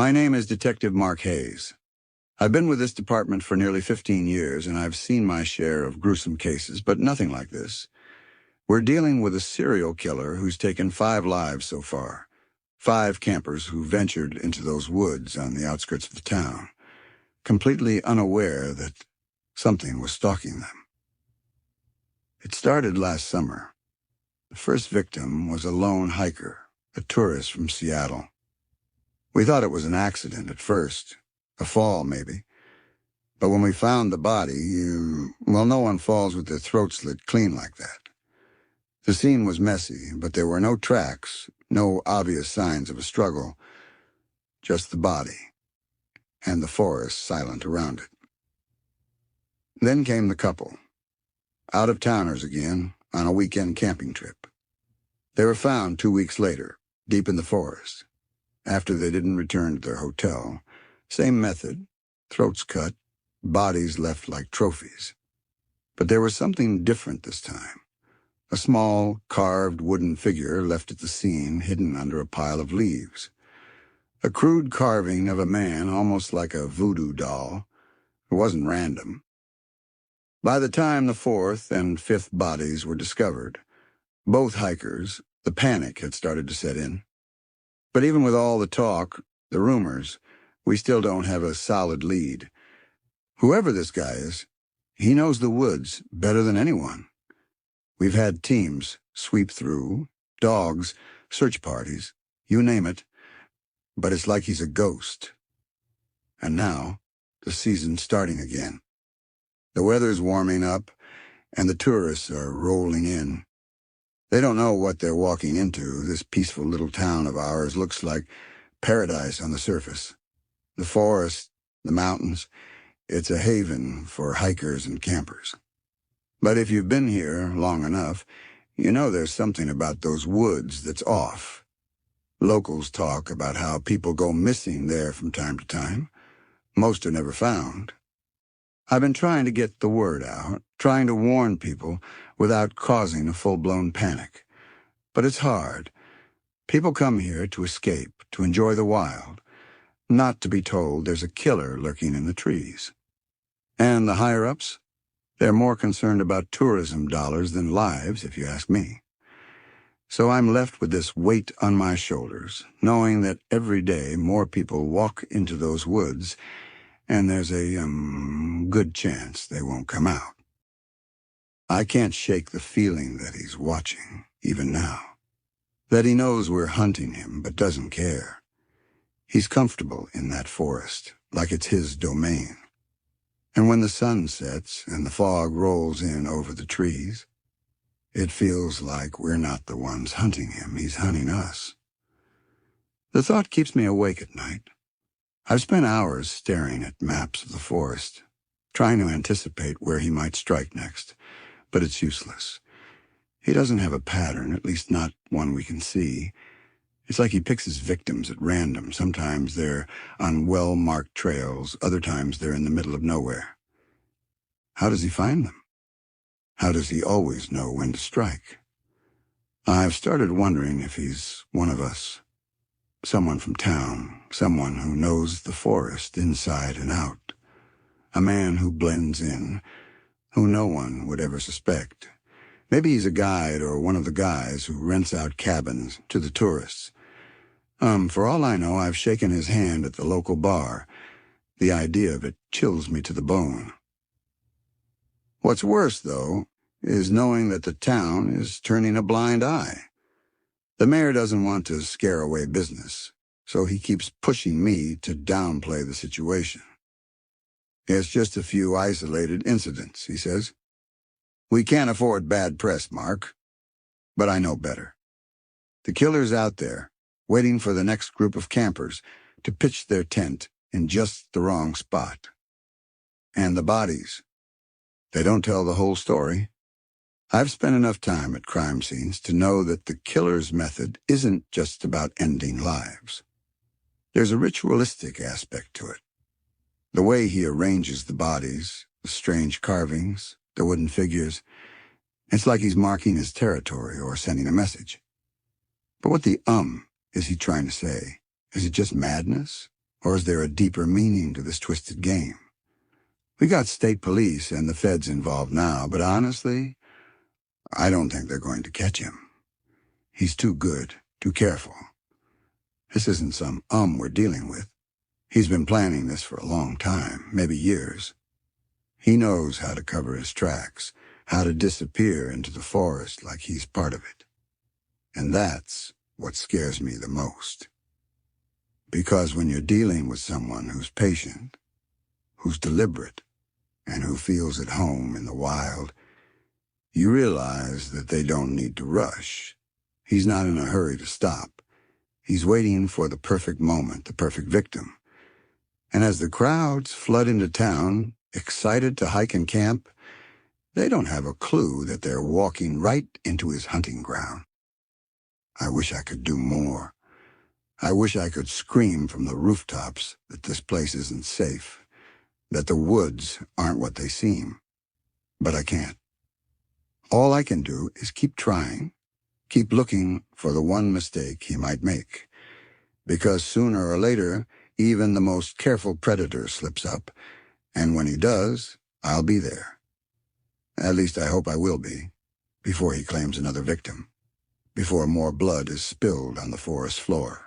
My name is Detective Mark Hayes. I've been with this department for nearly 15 years, and I've seen my share of gruesome cases, but nothing like this. We're dealing with a serial killer who's taken 5 lives so far. 5 campers who ventured into those woods on the outskirts of the town, completely unaware that something was stalking them. It started last summer. The first victim was a lone hiker, a tourist from Seattle. We thought it was an accident at first, a fall maybe. But when we found the body, no one falls with their throat slit clean like that. The scene was messy, but there were no tracks, no obvious signs of a struggle, just the body, and the forest silent around it. Then came the couple, out-of-towners again, on a weekend camping trip. They were found 2 weeks later, deep in the forest, after they didn't return to their hotel. Same method, throats cut, bodies left like trophies. But there was something different this time. A small, carved wooden figure left at the scene, hidden under a pile of leaves. A crude carving of a man, almost like a voodoo doll. It wasn't random. By the time the 4th and 5th bodies were discovered, both hikers, the panic had started to set in. But even with all the talk, the rumors, we still don't have a solid lead. Whoever this guy is, he knows the woods better than anyone. We've had teams sweep through, dogs, search parties, you name it, but it's like he's a ghost. And now, the season's starting again. The weather's warming up, and the tourists are rolling in. They don't know what they're walking into. This peaceful little town of ours looks like paradise on the surface. The forest, the mountains, it's a haven for hikers and campers. But if you've been here long enough, you know there's something about those woods that's off. Locals talk about how people go missing there from time to time. Most are never found. I've been trying to get the word out, trying to warn people without causing a full-blown panic. But it's hard. People come here to escape, to enjoy the wild, not to be told there's a killer lurking in the trees. And the higher-ups? They're more concerned about tourism dollars than lives, if you ask me. So I'm left with this weight on my shoulders, knowing that every day more people walk into those woods, and there's a good chance they won't come out. I can't shake the feeling that he's watching, even now. That he knows we're hunting him, but doesn't care. He's comfortable in that forest, like it's his domain. And when the sun sets and the fog rolls in over the trees, it feels like we're not the ones hunting him, he's hunting us. The thought keeps me awake at night. I've spent hours staring at maps of the forest, trying to anticipate where he might strike next, but it's useless. He doesn't have a pattern, at least not one we can see. It's like he picks his victims at random. Sometimes they're on well-marked trails, other times they're in the middle of nowhere. How does he find them? How does he always know when to strike? I've started wondering if he's one of us. Someone from town, someone who knows the forest inside and out. A man who blends in, who no one would ever suspect. Maybe he's a guide or one of the guys who rents out cabins to the tourists. For all I know, I've shaken his hand at the local bar. The idea of it chills me to the bone. What's worse, though, is knowing that the town is turning a blind eye. The mayor doesn't want to scare away business, so he keeps pushing me to downplay the situation. It's just a few isolated incidents, he says. We can't afford bad press, Mark. But I know better. The killer's out there, waiting for the next group of campers to pitch their tent in just the wrong spot. And the bodies. They don't tell the whole story. I've spent enough time at crime scenes to know that the killer's method isn't just about ending lives. There's a ritualistic aspect to it. The way he arranges the bodies, the strange carvings, the wooden figures, it's like he's marking his territory or sending a message. But what the is he trying to say? Is it just madness? Or is there a deeper meaning to this twisted game? We got state police and the feds involved now, but honestly, I don't think they're going to catch him. He's too good, too careful. This isn't some we're dealing with. He's been planning this for a long time, maybe years. He knows how to cover his tracks, how to disappear into the forest like he's part of it. And that's what scares me the most. Because when you're dealing with someone who's patient, who's deliberate, and who feels at home in the wild, you realize that they don't need to rush. He's not in a hurry to stop. He's waiting for the perfect moment, the perfect victim. And as the crowds flood into town, excited to hike and camp, they don't have a clue that they're walking right into his hunting ground. I wish I could do more. I wish I could scream from the rooftops that this place isn't safe, that the woods aren't what they seem. But I can't. All I can do is keep trying, keep looking for the one mistake he might make. Because sooner or later, even the most careful predator slips up, and when he does, I'll be there. At least I hope I will be, before he claims another victim, before more blood is spilled on the forest floor.